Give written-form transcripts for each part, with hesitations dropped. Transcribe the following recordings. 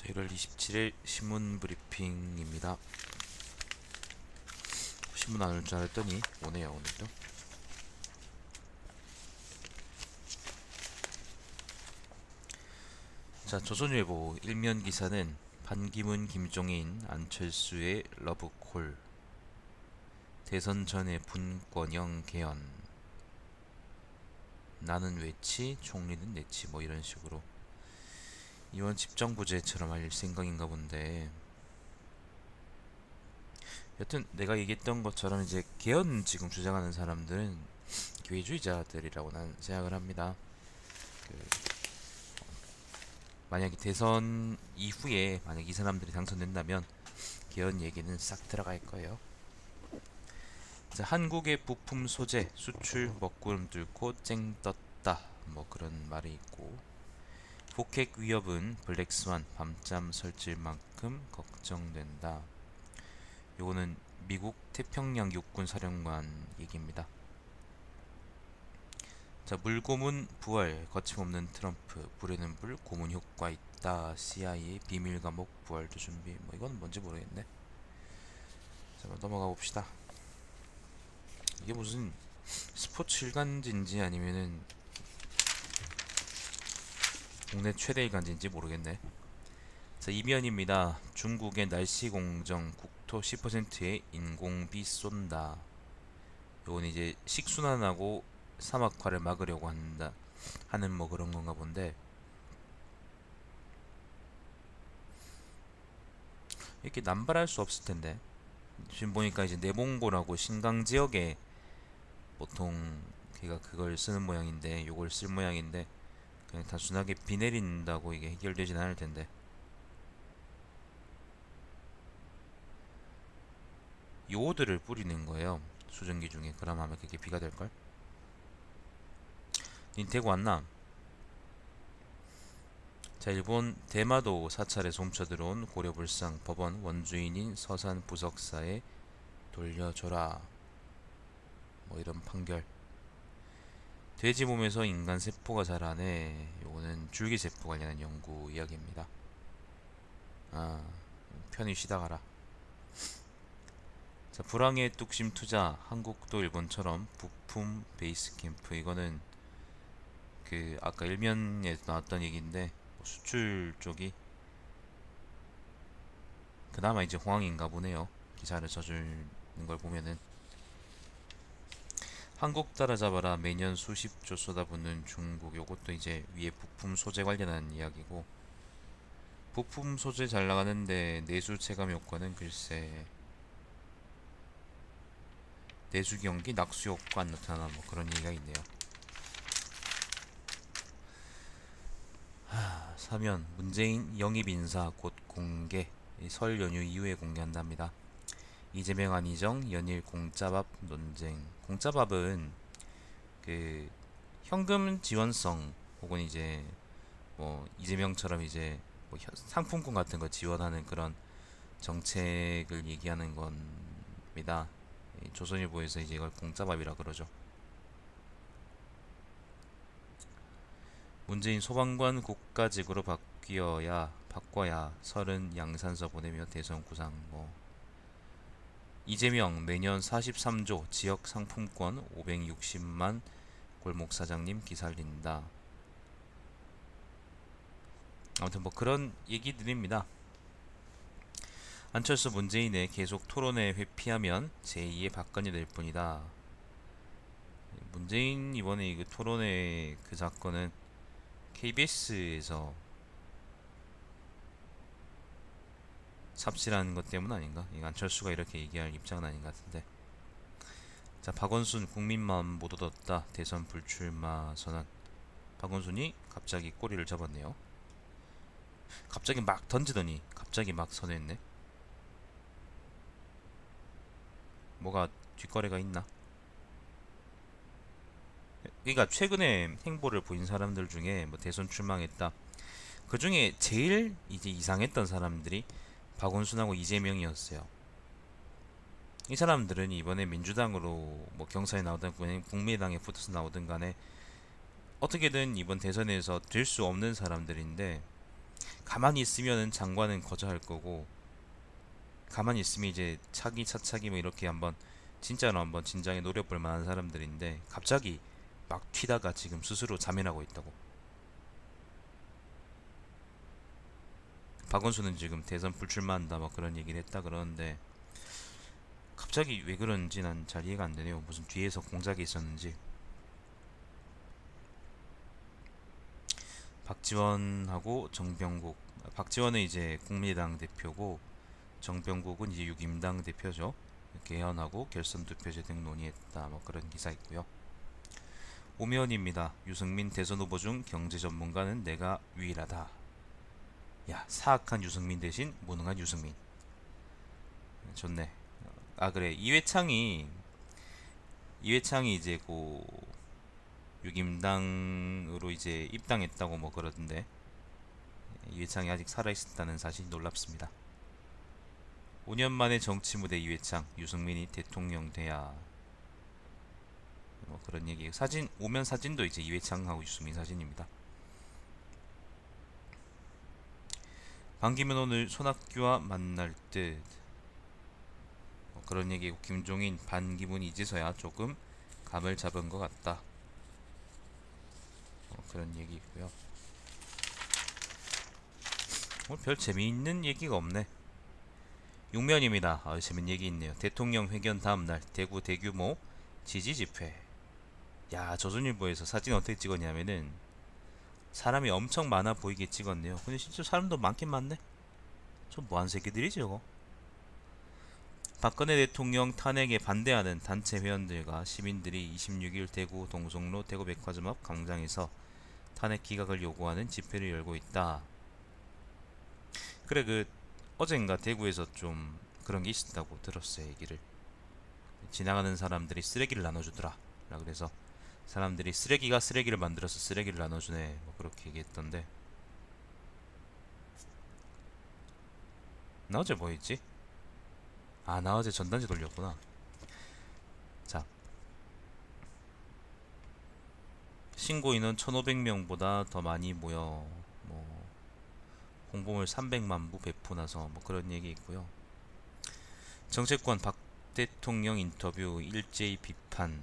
자, 1월 27일 신문 브리핑입니다. 신문 안 올 줄 알았더니 오네요. 오늘도. 자, 조선일보 일면 기사는 반기문, 김종인, 안철수의 러브콜, 대선 전에 분권형 개헌, 나는 외치, 총리는 내치, 뭐 이런 식으로 이번 집정부제처럼 할 생각인가 본데, 여튼 내가 얘기했던 것처럼 이제 개헌 지금 주장하는 사람들은 기회주의자들이라고 난 생각을 합니다. 그 만약에 대선 이후에 만약 이 사람들이 당선된다면 개헌 얘기는 싹 들어갈 거예요. 자, 한국의 부품 소재 수출 먹구름 뚫고 쨍 떴다, 뭐 그런 말이 있고, 북핵 위협은 블랙스완 밤잠 설칠 만큼 걱정된다. 요거는 미국 태평양 육군 사령관 얘기입니다. 자, 물고문 부활, 거침없는 트럼프, 불에는 불, 고문 효과 있다. CIA 비밀 감옥 부활도 준비. 뭐 이건 뭔지 모르겠네. 자, 넘어가 봅시다. 이게 무슨 스포츠 일간지인지 아니면은 국내 최대 일간지인지 모르겠네. 자, 이면입니다. 중국의 날씨 공정, 국토 10%의 인공비 쏜다. 요건 이제 식순환하고 사막화를 막으려고 한다 하는 뭐 그런 건가 본데, 이렇게 남발할 수 없을 텐데. 지금 보니까 이제 내몽고라고 신강 지역에 보통 걔가 그걸 쓰는 모양인데, 요걸 쓸 모양인데, 그냥 단순하게 비 내린다고 이게 해결되진 않을 텐데. 요오드를 뿌리는 거예요, 수증기 중에. 그럼 아마 그게 비가 될걸? 닌 대구 왔나? 자, 일본 대마도 사찰에서 훔쳐들어온 고려불상, 법원 원주인인 서산 부석사에 돌려줘라, 뭐 이런 판결. 돼지 몸에서 인간 세포가 자라네. 요거는 줄기세포 관련한 연구 이야기입니다. 아, 편히 쉬다 가라. 자, 불황의 뚝심 투자, 한국도 일본처럼 부품 베이스 캠프. 이거는 그 아까 일면에 나왔던 얘기인데, 수출 쪽이 그나마 이제 호황인가 보네요. 기사를 써주는 걸 보면은. 한국 따라잡아라, 매년 수십조 쏟아붓는 중국. 요것도 이제 위에 부품 소재 관련한 이야기고, 부품 소재 잘 나가는데 내수 체감 효과는 글쎄, 내수 경기 낙수 효과 안 나타나, 뭐 그런 얘기가 있네요. 사면 문재인 영입 인사 곧 공개, 설 연휴 이후에 공개한답니다. 이재명 안희정 연일 공짜밥 논쟁. 공짜밥은 그 현금 지원성, 혹은 이제 뭐 이재명처럼 이제 뭐 상품권 같은 거 지원하는 그런 정책을 얘기하는 겁니다. 조선일보에서 이제 이걸 공짜밥이라 그러죠. 문재인 소방관 국가직으로 바꿔야 설은 양산서 보내며 대선 구상. 뭐 이재명 매년 43조 지역 상품권 560만 골목 사장님 기살린다. 아무튼 뭐 그런 얘기들입니다. 안철수 문재인의 계속 토론회 회피하면 제2의 박근혜 될 뿐이다. 문재인 이번에 그 토론회 그 사건은 KBS에서 삽질하는 것 때문 아닌가? 안철수가 이렇게 얘기할 입장은 아닌 것 같은데. 자, 박원순 국민마음 못 얻었다, 대선 불출마 선언. 박원순이 갑자기 꼬리를 잡았네요. 갑자기 막 던지더니 갑자기 막 선회했네. 뭐가 뒷거래가 있나? 그러니까 최근에 행보를 보인 사람들 중에 뭐 대선 출마했다, 그 중에 제일 이제 이상했던 사람들이 박원순하고 이재명이었어요. 이 사람들은 이번에 민주당으로 뭐 경선에 나오든 국민의당에 붙어서 나오든 간에 어떻게든 이번 대선에서 될 수 없는 사람들인데, 가만히 있으면은 장관은 거절할 거고, 가만히 있으면 이제 차기 차차기 뭐 이렇게 한번 진짜로 한번 진작에 노려볼 만한 사람들인데 갑자기 막 튀다가 지금 스스로 자멸하고 있다고. 박원순은 지금 대선 불출마한다 막 그런 얘기를 했다 그러는데 갑자기 왜 그런지 난 잘 이해가 안 되네요. 무슨 뒤에서 공작이 있었는지. 박지원하고 정병국. 박지원은 이제 국민의당 대표고 정병국은 이제 유임당 대표죠. 개헌하고 결선 투표제 등 논의했다. 뭐 그런 기사 있고요. 오면입니다. 유승민 대선 후보 중 경제 전문가는 내가 유일하다. 야, 사악한 유승민 대신 무능한 유승민. 좋네. 아 그래, 이회창이 이제 고 유임당으로 이제 입당했다고 뭐 그러던데 이회창이 아직 살아있었다는 사실이 놀랍습니다. 5년 만에 정치 무대 이회창, 유승민이 대통령 돼야 뭐 그런 얘기. 사진 오면 사진도 이제 이회창하고 유승민 사진입니다. 반기문 오늘 손학규와 만날 듯. 뭐 그런 얘기고 김종인 반기문 이제서야 조금 감을 잡은 것 같다. 그런 얘기고요. 별 재미있는 얘기가 없네. 육면입니다. 재밌는 얘기 있네요. 대통령 회견 다음날 대구 대규모 지지 집회. 야, 조선일보에서 사진 어떻게 찍었냐면은 사람이 엄청 많아 보이게 찍었네요. 근데 진짜 사람도 많긴 많네. 저 뭐한 새끼들이지 저거. 박근혜 대통령 탄핵에 반대하는 단체 회원들과 시민들이 26일 대구 동성로 대구백화점 앞 광장에서 탄핵 기각을 요구하는 집회를 열고 있다. 그래, 어젠가 대구에서 좀 그런 게 있었다고 들었어요. 얘기를. 지나가는 사람들이 쓰레기를 나눠주더라. 그래서 사람들이 쓰레기가 쓰레기를 만들어서 쓰레기를 나눠주네 뭐 그렇게 얘기했던데. 나 어제 뭐 했지? 아, 나 어제 전단지 돌렸구나. 자, 신고 인원 1,500명보다 더 많이 모여 뭐 홍보물 300만 부 배포나서 뭐 그런 얘기 있고요. 정치권 박 대통령 인터뷰 일제히 비판.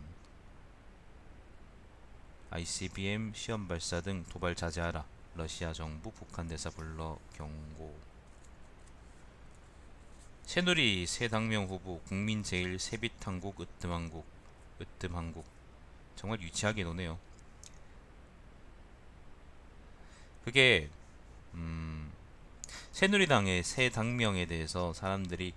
ICBM 시험 발사 등 도발 자제하라. 러시아 정부 북한 대사 불러 경고. 새누리 새 당명 후보 국민 제일 세빛한국 으뜸한국. 정말 유치하게 노네요. 그게 새누리당의 새 당명에 대해서 사람들이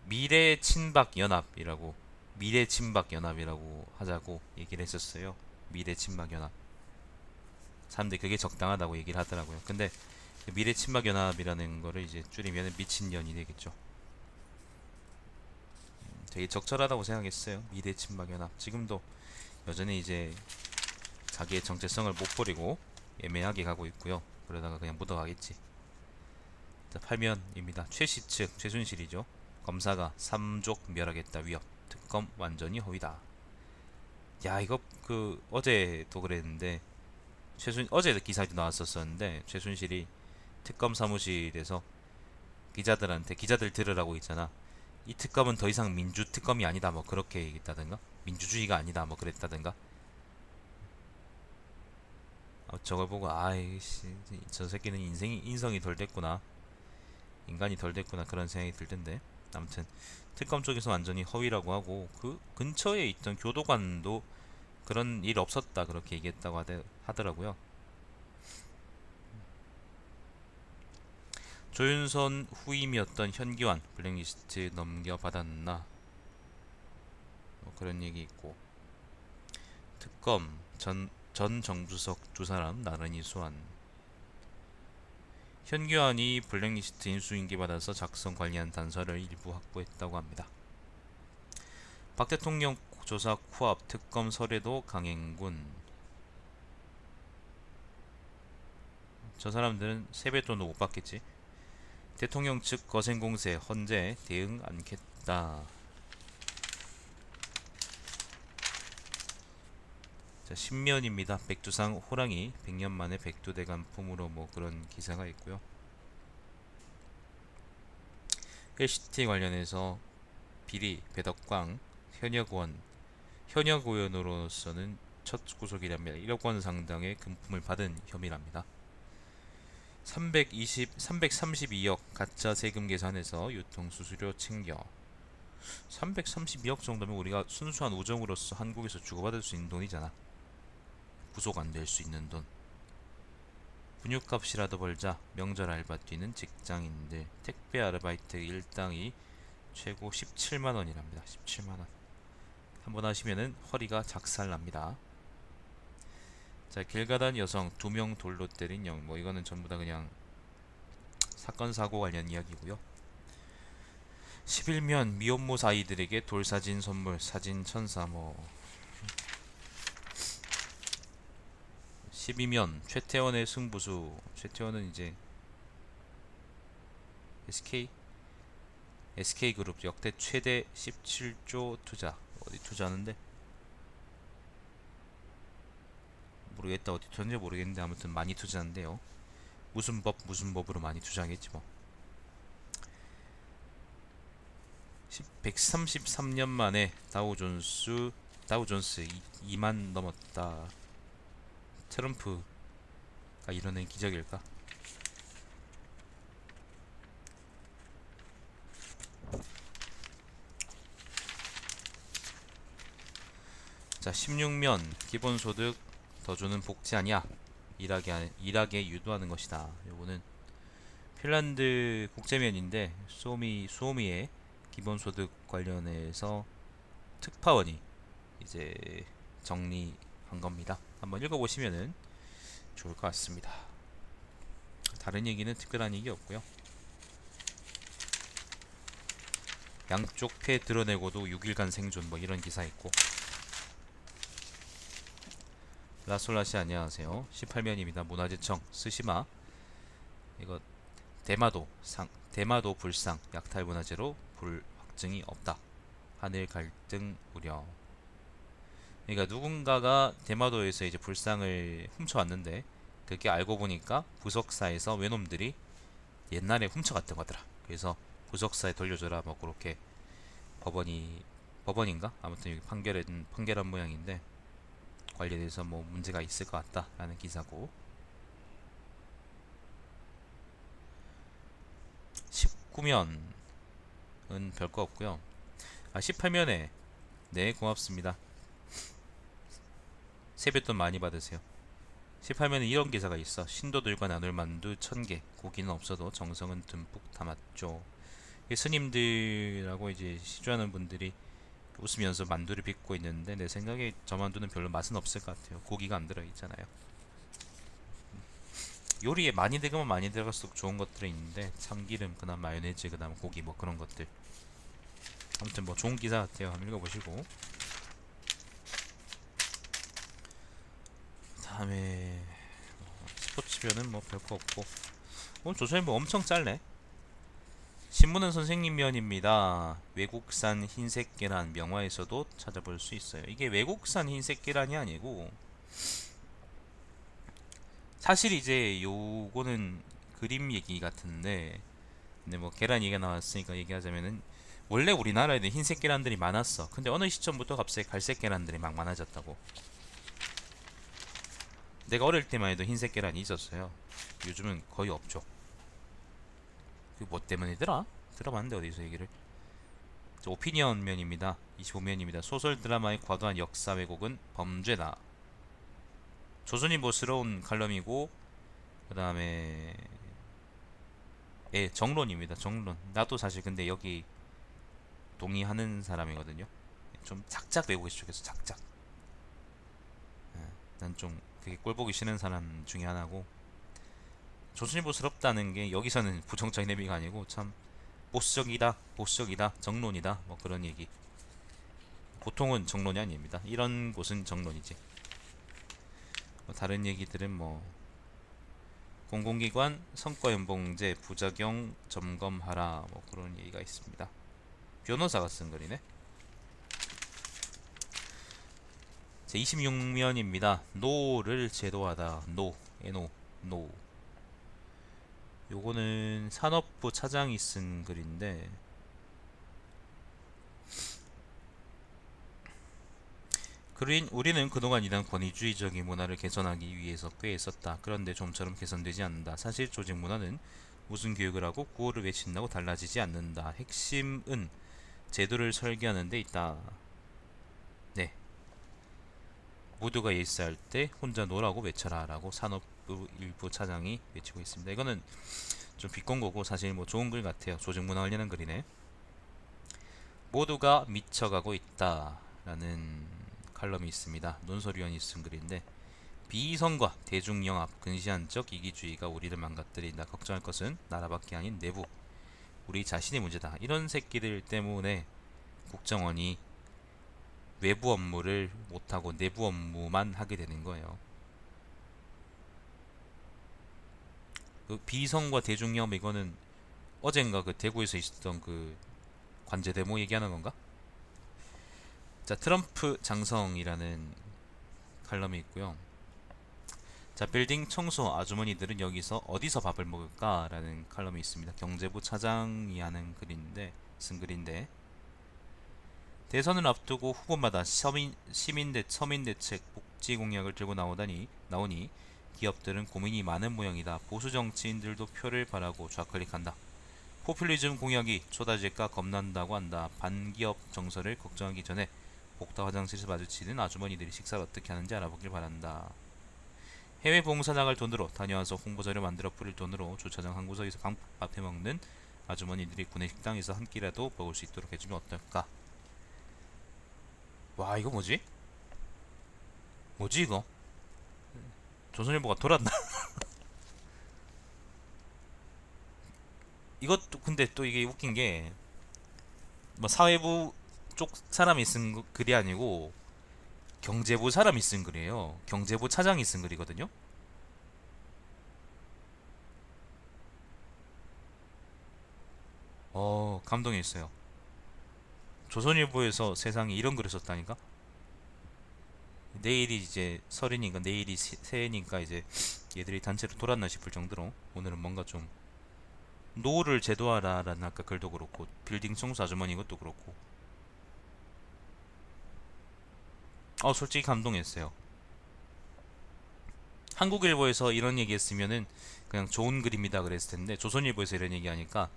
미래 친박 연합이라고 미래 친박 연합이라고 하자고 얘기를 했었어요. 미래 친박 연합. 사람들이 그게 적당하다고 얘기를 하더라고요. 근데 미래 친박 연합이라는 거를 이제 줄이면 미친년이 되겠죠. 되게 적절하다고 생각했어요. 미래 친박 연합. 지금도 여전히 이제 자기의 정체성을 못 버리고 애매하게 가고 있고요. 그러다가 그냥 묻어가겠지. 자, 8면입니다. 최씨 측 최순실이죠. 검사가 삼족 멸하겠다 위협. 특검 완전히 허위다. 야, 이거 어제도 그랬는데 어제 기사도 나왔었었는데 최순실이 특검 사무실에서 기자들 들으라고 있잖아. 이 특검은 더 이상 민주 특검이 아니다 뭐 그렇게 얘기했다든가 민주주의가 아니다 뭐 그랬다든가. 저걸 보고 아이씨 저 새끼는 인성이 덜 됐구나, 인간이 덜 됐구나 그런 생각이 들 텐데. 아무튼 특검 쪽에서 완전히 허위라고 하고 그 근처에 있던 교도관도 그런 일 없었다 그렇게 얘기했다고 하더라고요. 조윤선 후임이었던 현기환 블랙리스트 넘겨받았나 뭐 그런 얘기 있고. 특검 전 정주석 두 사람 나란히 소환. 현기환이 블랙리스트 인수인계받아서 작성 관리한 단서를 일부 확보했다고 합니다. 박 대통령 조사 코앞 특검 설에도 강행군. 저 사람들은 세뱃돈도 못 받겠지. 대통령 측 거센공세 헌재 대응 않겠다. 자, 신면입니다. 백두산 호랑이 100년 만에 백두대간 품으로 뭐 그런 기사가 있고요. LCT 관련해서 비리, 배덕광, 현역 의원으로서는 첫 구속이랍니다. 1억 원 상당의 금품을 받은 혐의랍니다. 332억 가짜 세금 계산해서 유통수수료 챙겨. 332억 정도면 우리가 순수한 우정으로서 한국에서 주고받을 수 있는 돈이잖아. 구속 안 될 수 있는 돈. 분유값이라도 벌자. 명절 알바 뛰는 직장인들. 택배 아르바이트 일당이 최고 17만 원이랍니다. 17만 원. 한번 하시면은 허리가 작살납니다. 자, 길 가던 여성 2명 돌로 때린 영. 뭐 이거는 전부 다 그냥 사건 사고 관련 이야기고요. 11면 미혼모 아이들에게 돌사진 선물 사진 천사 뭐 12면 최태원의 승부수. 최태원은 이제 SK그룹 역대 최대 17조 투자. 어디 투자하는데? 모르겠다. 어디 투자인지 모르겠는데 아무튼 많이 투자한대요. 무슨 법으로 많이 투자하겠지 뭐. 133년 만에 다우존스 2만 넘었다. 트럼프가 이뤄낸 기적일까? 자, 16면 기본소득 더 주는 복지 아니야. 일하게 유도하는 것이다. 요거는 핀란드 국제면인데 수오미의 기본소득 관련해서 특파원이 이제 정리한 겁니다. 한번 읽어보시면은 좋을 것 같습니다. 다른 얘기는 특별한 얘기 없고요. 양쪽 폐 드러내고도 6일간 생존 뭐 이런 기사 있고. 라솔라씨 안녕하세요. 18면입니다. 문화재청 스시마. 이거 대마도 불상 약탈 문화재로 불 확증이 없다. 하늘 갈등 우려. 그러니까 누군가가 대마도에서 이제 불상을 훔쳐왔는데 그게 알고 보니까 부석사에서 외놈들이 옛날에 훔쳐갔다고 하더라. 그래서 부석사에 돌려줘라 뭐 그렇게 법원인가? 아무튼 여기 판결한 모양인데 관련해서 뭐 문제가 있을 것 같다라는 기사고. 19면은 별거 없고요. 18면에 네 고맙습니다. 세뱃돈 많이 받으세요. 18면에 이런 기사가 있어. 신도들과 나눌 만두 1000개. 고기는 없어도 정성은 듬뿍 담았죠. 스님들하고 이제 시주하는 분들이 웃으면서 만두를 빚고 있는데 내 생각에 저 만두는 별로 맛은 없을 것 같아요. 고기가 안 들어있잖아요. 요리에 많이 들어가면 많이 들어갈수록 좋은 것들이 있는데 참기름, 그다음 마요네즈, 그다음 고기 뭐 그런 것들. 아무튼 뭐 좋은 기사 같아요. 한번 읽어보시고. 다음에 스포츠면은 뭐 별거 없고. 오늘 조선일보 엄청 짧네. 신문은 선생님 면입니다. 외국산 흰색 계란 명화에서도 찾아볼 수 있어요. 이게 외국산 흰색 계란이 아니고 사실 이제 요거는 그림 얘기 같은데, 근데 뭐 계란 얘기가 나왔으니까 얘기하자면은 원래 우리나라에는 흰색 계란들이 많았어. 근데 어느 시점부터 갑자기 갈색 계란들이 막 많아졌다고. 내가 어릴 때만 해도 흰색 계란이 있었어요. 요즘은 거의 없죠. 그 뭐 때문이더라? 들어봤는데 어디서 얘기를. 오피니언 면입니다. 25면입니다. 소설 드라마의 과도한 역사 왜곡은 범죄다. 조선일보스러운 칼럼이고, 그 다음에 정론입니다. 정론. 나도 사실 근데 여기 동의하는 사람이거든요. 좀 작작 왜곡해서 쪽에서 작작. 난 좀 그게 꼴보기 싫은 사람 중에 하나고, 조선일보스럽다는 게 여기서는 부정적인 의미가 아니고 참 보수적이다, 정론이다 뭐 그런 얘기. 보통은 정론이 아닙니다. 이런 곳은 정론이지. 뭐 다른 얘기들은 뭐 공공기관 성과연봉제 부작용 점검하라 뭐 그런 얘기가 있습니다. 변호사가 쓴 글이네. 제 26면입니다. 노를 제도하다. 노, 에노, 노. 요거는 산업부 차장이 쓴 글인데, 우리는 그동안 이런 권위주의적인 문화를 개선하기 위해서 꽤 애썼다. 그런데 좀처럼 개선되지 않는다. 사실 조직 문화는 무슨 교육을 하고 구호를 외친다고 달라지지 않는다. 핵심은 제도를 설계하는 데 있다. 네. 모두가 예스할 때 혼자 노라고 외쳐라 라고 산업부 일부 차장이 외치고 있습니다. 이거는 좀 비꼰 거고 사실 뭐 좋은 글 같아요. 조직 문화 관련한 글이네. 모두가 미쳐가고 있다 라는 칼럼이 있습니다. 논설위원이 쓴 글인데, 비이성과 대중영합, 근시안적 이기주의가 우리를 망가뜨린다. 걱정할 것은 나라밖에 아닌 내부, 우리 자신의 문제다. 이런 새끼들 때문에 국정원이 외부 업무를 못하고 내부 업무만 하게 되는 거예요. 그 비이성과 대중영합, 이거는 어젠가 그 대구에서 있었던 그 관제 데모 얘기하는 건가? 자, 트럼프 장성이라는 칼럼이 있고요. 자, 빌딩 청소 아주머니들은 여기서 어디서 밥을 먹을까? 라는 칼럼이 있습니다. 경제부 차장이 하는 글인데, 쓴 글인데, 대선을 앞두고 후보마다 서민대책 복지 공약을 들고 나오니 기업들은 고민이 많은 모양이다. 보수 정치인들도 표를 바라고 좌클릭한다. 포퓰리즘 공약이 쏟아질까 겁난다고 한다. 반기업 정서를 걱정하기 전에 복다 화장실에서 마주치는 아주머니들이 식사를 어떻게 하는지 알아보길 바란다. 해외 봉사 나갈 돈으로 다녀와서 홍보자료 만들어 뿌릴 돈으로 주차장 한 구석에서 밥 해먹는 아주머니들이 구내 식당에서 한 끼라도 먹을 수 있도록 해주면 어떨까? 와, 이거 뭐지? 뭐지 이거? 조선일보가 돌았나? 이것도 근데 또 이게 웃긴 게, 뭐 사회부 쪽 사람이 쓴 글이 아니고 경제부 사람이 쓴 글이에요. 경제부 차장이 쓴 글이거든요. 감동했어요. 조선일보에서 세상에 이런 글을 썼다니까? 내일이 이제 설이니까, 내일이 새해니까 이제 얘들이 단체로 돌았나 싶을 정도로 오늘은 뭔가 좀 노를 제도하라 라는 아까 글도 그렇고 빌딩 청소 아주머니 이것도 그렇고 솔직히 감동했어요. 한국일보에서 이런 얘기 했으면은 그냥 좋은 글입니다 그랬을 텐데, 조선일보에서 이런 얘기 하니까,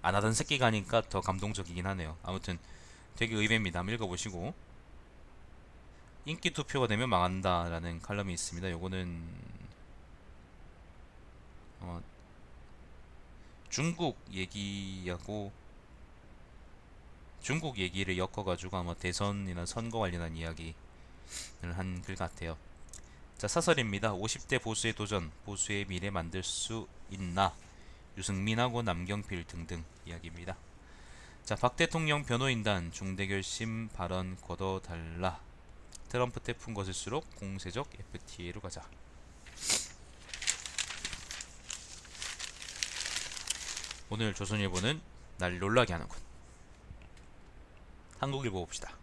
안 하던 새끼가 하니까 더 감동적이긴 하네요. 아무튼 되게 의외입니다. 한번 읽어보시고. 인기 투표가 되면 망한다 라는 칼럼이 있습니다. 요거는 어, 중국 얘기하고 중국 얘기를 엮어가지고 아마 대선이나 선거 관련한 이야기를 한 글 같아요. 자, 사설입니다. 50대 보수의 도전, 보수의 미래 만들 수 있나? 유승민하고 남경필 등등 이야기입니다. 자, 박 대통령 변호인단 중대결심 발언 걷어달라. 트럼프 태풍 거슬수록 공세적 FTA로 가자. 오늘 조선일보는 날 놀라게 하는군. 한국일보 봅시다.